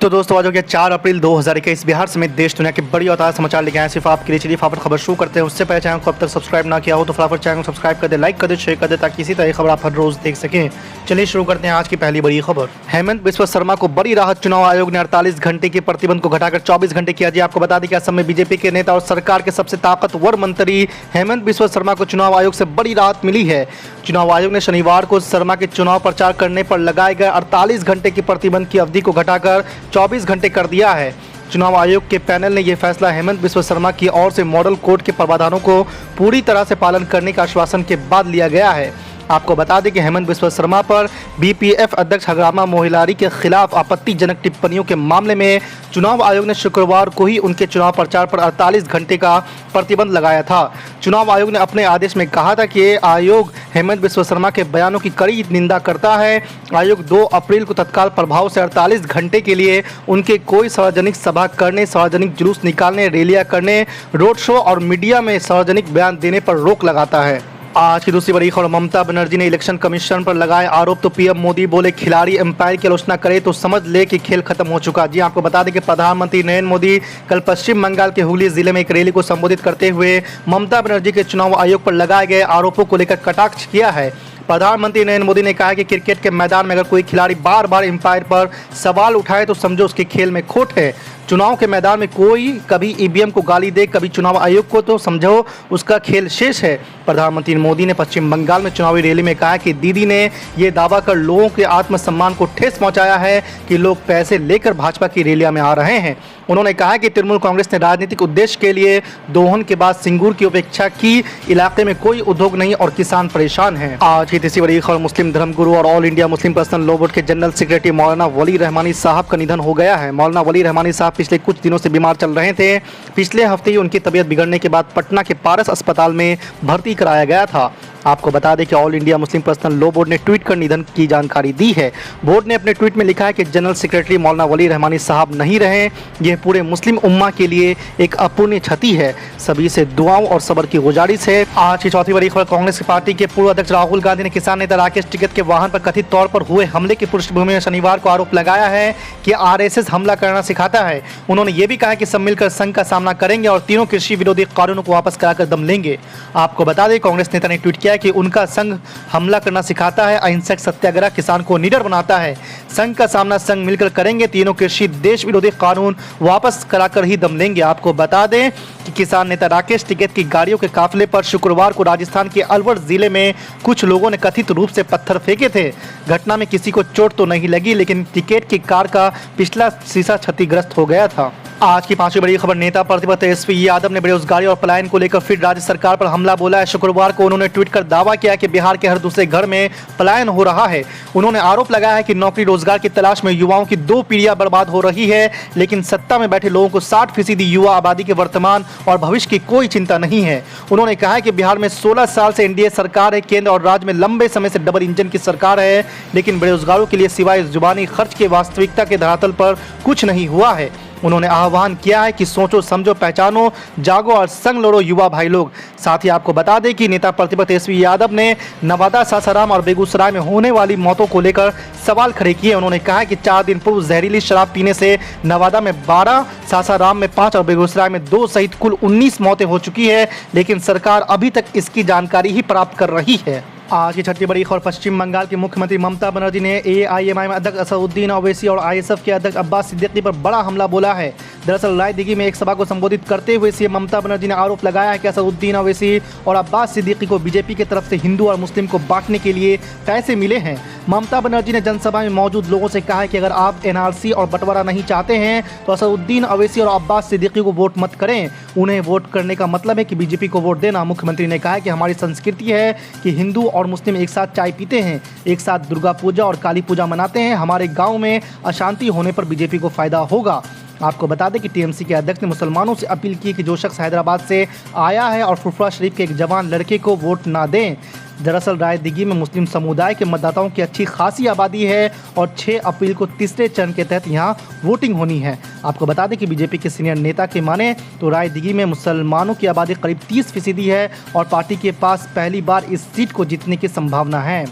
तो दोस्तों आज हो गया 4 अप्रैल 2021। बिहार समेत देश दुनिया के बड़ी और ताज़ा समाचार लेके आए सिर्फ आपके लिए। चलिए फटाफट खबर शुरू करते हैं। उससे पहले चैनल को अब तक सब्सक्राइब ना किया हो तो फटाफट चैनल को सब्सक्राइब कर दे, लाइक कर दे, शेयर कर दे ताकि इसी तरह खबर आप हर रोज देख सकें। चलिए शुरू करते हैं आज की पहली बड़ी खबर। हेमंत बिस्वा शर्मा को बड़ी राहत। चुनाव आयोग ने 48 घंटे के प्रतिबंध को घटाकर 24 घंटे किया। जी आपको बता दें कि असम में बीजेपी के नेता और सरकार के सबसे ताकतवर मंत्री हेमंत बिस्वा शर्मा को चुनाव आयोग से बड़ी राहत मिली है। चुनाव आयोग ने शनिवार को शर्मा के चुनाव प्रचार करने पर लगाए गए 48 घंटे की प्रतिबंध की अवधि को घटाकर 24 घंटे कर दिया है। चुनाव आयोग के पैनल ने यह फैसला हेमंत बिस्वा शर्मा की ओर से मॉडल कोड के प्रावधानों को पूरी तरह से पालन करने का आश्वासन के बाद लिया गया है। आपको बता दें कि हेमंत बिस्वा शर्मा पर बीपीएफ अध्यक्ष हग्रामा मोहिलारी के खिलाफ आपत्तिजनक टिप्पणियों के मामले में चुनाव आयोग ने शुक्रवार को ही उनके चुनाव प्रचार पर 48 घंटे का प्रतिबंध लगाया था। चुनाव आयोग ने अपने आदेश में कहा था कि आयोग हेमंत बिस्वा शर्मा के बयानों की कड़ी निंदा करता है। आयोग 2 अप्रैल को तत्काल प्रभाव से 48 घंटे के लिए उनके कोई सार्वजनिक सभा करने, सार्वजनिक जुलूस निकालने, रैलियां करने, रोड शो और मीडिया में सार्वजनिक बयान देने पर रोक लगाता है। आज की दूसरी बड़ी खबर। ममता बनर्जी ने इलेक्शन कमीशन पर लगाए आरोप तो पीएम मोदी बोले खिलाड़ी एम्पायर की आलोचना करे तो समझ ले कि खेल खत्म हो चुका। जी आपको बता दें कि प्रधानमंत्री नरेंद्र मोदी कल पश्चिम बंगाल के हुगली जिले में एक रैली को संबोधित करते हुए ममता बनर्जी के चुनाव आयोग पर लगाए गए आरोपों को लेकर कटाक्ष किया है। प्रधानमंत्री नरेंद्र मोदी ने कहा कि क्रिकेट के मैदान में अगर कोई खिलाड़ी बार बार एम्पायर पर सवाल उठाए तो समझो उसके खेल में खोट है। चुनाव के मैदान में कोई कभी ईवीएम को गाली दे, कभी चुनाव आयोग को, तो समझो उसका खेल शेष है। प्रधानमंत्री मोदी ने पश्चिम बंगाल में चुनावी रैली में कहा कि दीदी ने यह दावा कर लोगों के आत्मसम्मान को ठेस पहुंचाया है कि लोग पैसे लेकर भाजपा की रैलियां में आ रहे हैं। उन्होंने कहा कि तृणमूल कांग्रेस ने राजनीतिक उद्देश्य के लिए दोहन के बाद सिंगूर की उपेक्षा की। इलाके में कोई उद्योग नहीं और किसान परेशान हैं। आज की तीसरी बड़ी खबर। मुस्लिम धर्मगुरु और all India Muslim personal law board के जनरल सेक्रेटरी मौलाना वली रहमानी साहब का निधन हो गया है। मौलाना वली रहमानी साहब पिछले कुछ दिनों से बीमार चल रहे थे। पिछले हफ्ते ही उनकी तबीयत बिगड़ने के बाद पटना के पारस अस्पताल में भर्ती कराया गया था। आपको बता दें कि all India Muslim personal law board ने ट्वीट कर निधन की जानकारी दी है। बोर्ड ने अपने ट्वीट में लिखा है कि जनरल सेक्रेटरी मौलाना वली रहमानी साहब नहीं रहे, यह पूरे मुस्लिम उम्मा के लिए एक अपूर्णीय क्षति है। सभी से दुआओं और सब्र की गुजारिश है। आज की चौथी बड़ी खबर। कांग्रेस पार्टी के पूर्व अध्यक्ष राहुल गांधी ने किसान नेता राकेश टिकैत के वाहन पर कथित तौर पर हुए हमले की पृष्ठभूमि में शनिवार को आरोप लगाया है कि आरएसएस हमला करना सिखाता है। उन्होंने ये भी कहा कि सब मिलकर संघ का सामना करेंगे और तीनों कृषि विरोधी कानूनों को वापस कराकर दम लेंगे। आपको बता दें कांग्रेस नेता ने ट्वीट किया कि उनका संघ हमला करना सिखाता है, अहिंसक सत्याग्रह किसान को निडर बनाता है। संघ का सामना संघ मिलकर करेंगे, तीनों कृषि देश विरोधी कानून वापस कराकर ही दम लेंगे। आपको बता दें कि किसान नेता राकेश टिकैत की गाड़ियों के काफिले पर शुक्रवार को राजस्थान के अलवर जिले में कुछ लोगों ने कथित रूप से पत्थर फेंके थे। घटना में किसी को चोट तो नहीं लगी, लेकिन टिकैत की कार का पिछला शीशा क्षतिग्रस्त हो गया था। आज की पांचवी बड़ी खबर। नेता प्रतिपक्ष तेजस्वी यादव ने बेरोजगारी और पलायन को लेकर फिर राज्य सरकार पर हमला बोला है। शुक्रवार को उन्होंने ट्वीट कर दावा किया कि बिहार के हर दूसरे घर में पलायन हो रहा है। उन्होंने आरोप लगाया है कि नौकरी रोजगार की तलाश में युवाओं की 2 पीढ़ियां बर्बाद हो रही है, लेकिन सत्ता में बैठे लोगों को 60% युवा आबादी के वर्तमान और भविष्य की कोई चिंता नहीं है। उन्होंने कहा कि बिहार में 16 साल से एनडीए सरकार है, केंद्र और राज्य में लंबे समय से डबल इंजन की सरकार है, लेकिन बेरोजगारों के लिए सिवाय जुबानी खर्च के वास्तविकता के धरातल पर कुछ नहीं हुआ है। उन्होंने आह्वान किया है कि सोचो, समझो, पहचानो, जागो और संग लड़ो युवा भाई लोग। साथ ही आपको बता दें कि नेता प्रतिपक्ष तेजस्वी यादव ने नवादा, सासाराम और बेगूसराय में होने वाली मौतों को लेकर सवाल खड़े किए। उन्होंने कहा कि 4 दिन पूर्व जहरीली शराब पीने से नवादा में 12, सासाराम में 5 और बेगूसराय में 2 सहित कुल 19 मौतें हो चुकी है, लेकिन सरकार अभी तक इसकी जानकारी ही प्राप्त कर रही है। आज की छठी बड़ी खबर। पश्चिम बंगाल की मुख्यमंत्री ममता बनर्जी ने एआईएमआईएम अध्यक्ष असदुद्दीन ओवैसी और आईएसएफ के अध्यक्ष अब्बास सिद्दीकी पर बड़ा हमला बोला है। दरअसल रायदिघी में एक सभा को संबोधित करते हुए सीएम ममता बनर्जी ने आरोप लगाया है कि असदुद्दीन ओवैसी और अब्बास सिद्दीकी को बीजेपी की तरफ से हिंदू और मुस्लिम को बांटने के लिए पैसे मिले हैं। ममता बनर्जी ने जनसभा में मौजूद लोगों से कहा है कि अगर आप एनआरसी और बंटवारा नहीं चाहते हैं तो असदुद्दीन ओवैसी और अब्बास सिद्दीकी को वोट मत करें। उन्हें वोट करने का मतलब है कि बीजेपी को वोट देना। मुख्यमंत्री ने कहा है कि हमारी संस्कृति है कि हिंदू और मुस्लिम एक साथ चाय पीते हैं, एक साथ दुर्गा पूजा और काली पूजा मनाते हैं। हमारे गांव में अशांति होने पर बीजेपी को फायदा होगा। आपको बता दें कि टीएमसी के अध्यक्ष ने मुसलमानों से अपील की कि जो शख्स हैदराबाद से आया है और फुफरा शरीफ के एक जवान लड़के को वोट ना दें। दरअसल रायदिघी में मुस्लिम समुदाय के मतदाताओं की अच्छी खासी आबादी है और 6 अप्रैल को तीसरे चरण के तहत यहां वोटिंग होनी है। आपको बता दें कि बीजेपी के सीनियर नेता के माने तो रायदिघी में मुसलमानों की आबादी करीब 30% है और पार्टी के पास पहली बार इस सीट को जीतने की संभावना है।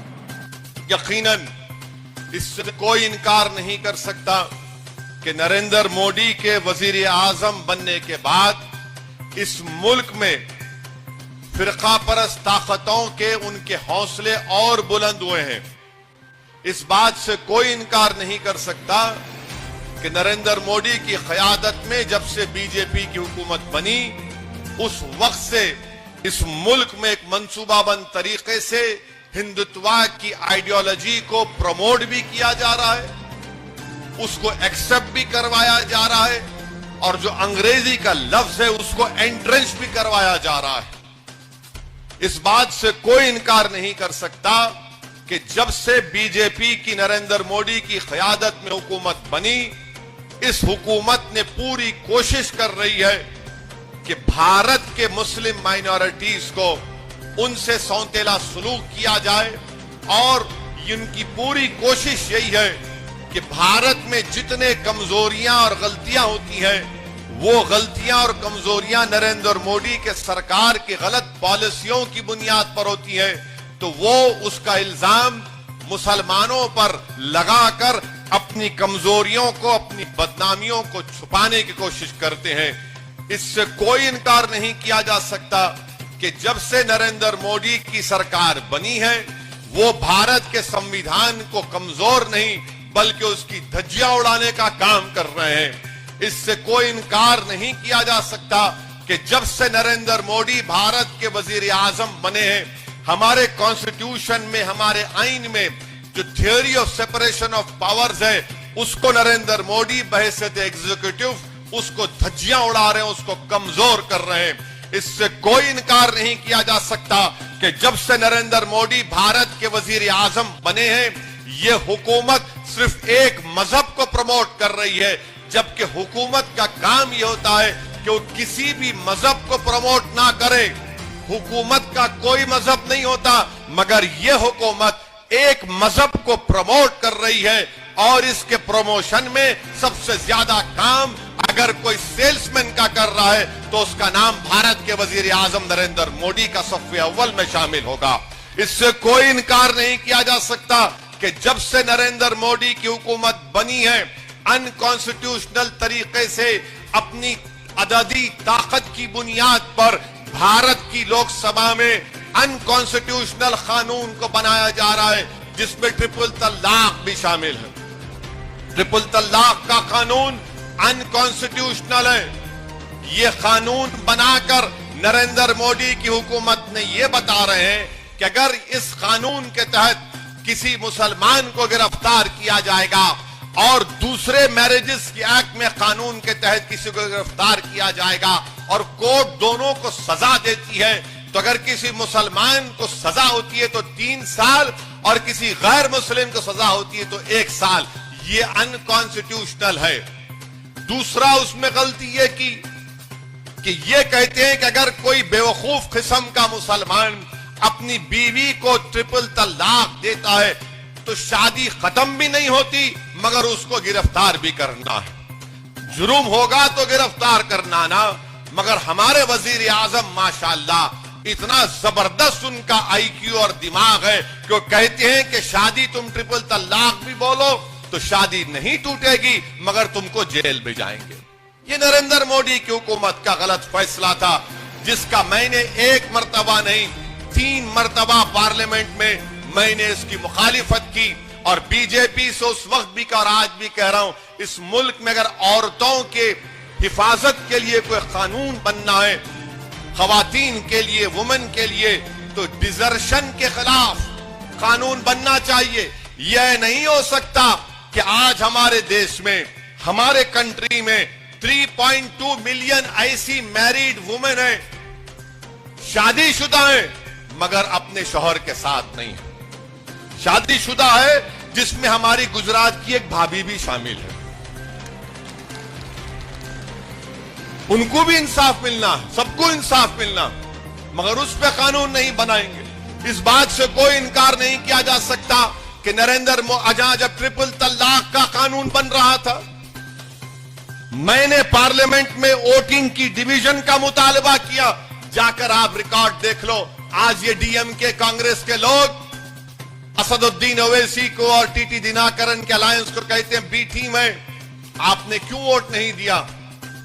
यकीनन इससे कोई इनकार नहीं कर सकता कि नरेंद्र मोदी के वजीर आजम बनने के बाद इस मुल्क में फिरका परस्त ताकतों के उनके हौसले और बुलंद हुए हैं। इस बात से कोई इनकार नहीं कर सकता कि नरेंद्र मोदी की क़यादत में जब से बीजेपी की हुकूमत बनी उस वक्त से इस मुल्क में एक मंसूबाबंद तरीके से हिंदुत्व की आइडियोलॉजी को प्रमोट भी किया जा रहा है, उसको एक्सेप्ट भी करवाया जा रहा है और जो अंग्रेजी का लफ्ज है उसको एंट्रेंस भी करवाया जा रहा है। इस बात से कोई इनकार नहीं कर सकता कि जब से बीजेपी की नरेंद्र मोदी की क़यादत में हुकूमत बनी, इस हुकूमत ने पूरी कोशिश कर रही है कि भारत के मुस्लिम माइनॉरिटीज को उनसे सौतेला सलूक किया जाए और इनकी पूरी कोशिश यही है कि भारत में जितने कमजोरियां और गलतियां होती हैं वो गलतियां और कमजोरियां नरेंद्र मोदी के सरकार की गलत पॉलिसियों की बुनियाद पर होती है, तो वो उसका इल्जाम मुसलमानों पर लगाकर अपनी कमजोरियों को, अपनी बदनामियों को छुपाने की कोशिश करते हैं। इससे कोई इनकार नहीं किया जा सकता कि जब से नरेंद्र मोदी की सरकार बनी है वो भारत के संविधान को कमजोर नहीं बल्कि उसकी धज्जियां उड़ाने का काम कर रहे हैं। इससे कोई इनकार नहीं किया जा सकता कि जब से नरेंद्र मोदी भारत के वजीर आजम बने हैं, हमारे कॉन्स्टिट्यूशन में, हमारे आइन में जो theory of separation of powers है उसको नरेंद्र मोदी बहैसियत एग्जीक्यूटिव उसको धज्जियां उड़ा रहे हैं, उसको कमजोर कर रहे हैं। इससे कोई इनकार नहीं किया जा सकता कि जब से नरेंद्र मोदी भारत के वजीर आजम बने हैं ये हुकूमत सिर्फ एक मजहब को प्रमोट कर रही है, जबकि हुकूमत का काम यह होता है कि वो किसी भी मजहब को प्रमोट ना करे। हुकूमत का कोई मजहब नहीं होता, मगर यह हुकूमत एक मजहब को प्रमोट कर रही है और इसके प्रमोशन में सबसे ज्यादा काम अगर कोई सेल्समैन का कर रहा है तो उसका नाम भारत के वजीर आजम नरेंद्र मोदी का सफ़े अव्वल में शामिल होगा। इससे कोई इनकार नहीं किया जा सकता कि जब से नरेंद्र मोदी की हुकूमत बनी है अनकॉन्स्टिट्यूशनल तरीके से अपनी अददी ताकत की बुनियाद पर भारत की लोकसभा में अनकॉन्स्टिट्यूशनल कानून को बनाया जा रहा है जिसमें ट्रिपल तलाक भी शामिल है। ट्रिपल तलाक का कानून अनकॉन्स्टिट्यूशनल है। ये कानून बनाकर नरेंद्र मोदी की हुकूमत ने यह बता रहे हैं कि अगर इस कानून के तहत किसी मुसलमान को गिरफ्तार किया जाएगा और दूसरे मैरिजेस की एक्ट में कानून के तहत किसी को गिरफ्तार किया जाएगा और कोर्ट दोनों को सजा देती है, तो अगर किसी मुसलमान को सजा होती है तो 3 साल और किसी गैर मुस्लिम को सजा होती है तो 1 साल। ये अनकॉन्स्टिट्यूशनल है। दूसरा उसमें गलती ये की कि ये कहते हैं कि अगर कोई बेवकूफ किस्म का मुसलमान अपनी बीवी को ट्रिपल तलाक देता है तो शादी खत्म भी नहीं होती मगर उसको गिरफ्तार भी करना है। जुर्म होगा तो गिरफ्तार करना ना, मगर हमारे वजीर आजम माशाअल्लाह इतना जबरदस्त उनका आईक्यू और दिमाग है कि वो कहते हैं कि शादी तुम ट्रिपल तलाक भी बोलो तो शादी नहीं टूटेगी मगर तुमको जेल भी जाएंगे। ये नरेंद्र मोदी की हुकूमत का गलत फैसला था जिसका मैंने 1 मरतबा नहीं 3 मरतबा पार्लियामेंट में मैंने इसकी मुखालिफत की और बीजेपी से उस वक्त भी और आज भी कह रहा हूं, इस मुल्क में अगर औरतों के हिफाजत के लिए कोई कानून बनना है, खवातीन के लिए, वुमेन के लिए, तो डिजर्शन के खिलाफ कानून बनना चाहिए। यह नहीं हो सकता कि आज हमारे देश में, हमारे कंट्री में 3.2 मिलियन ऐसी मैरिड वुमेन है, शादीशुदा है मगर अपने शौहर के साथ नहीं है। शादीशुदा है जिसमें हमारी गुजरात की एक भाभी भी शामिल है। उनको भी इंसाफ मिलना, सबको इंसाफ मिलना, मगर उस पर कानून नहीं बनाएंगे। इस बात से कोई इनकार नहीं किया जा सकता कि नरेंद्र मोदी जब ट्रिपल तलाक का कानून बन रहा था, मैंने पार्लियामेंट में वोटिंग की डिवीजन का मुतालबा किया। जाकर आप रिकॉर्ड देख लो। आज ये डीएमके कांग्रेस के लोग असदुद्दीन ओवैसी को और टीटी दिनाकरन के अलायंस को कहते हैं बी टीम है। आपने क्यों वोट नहीं दिया?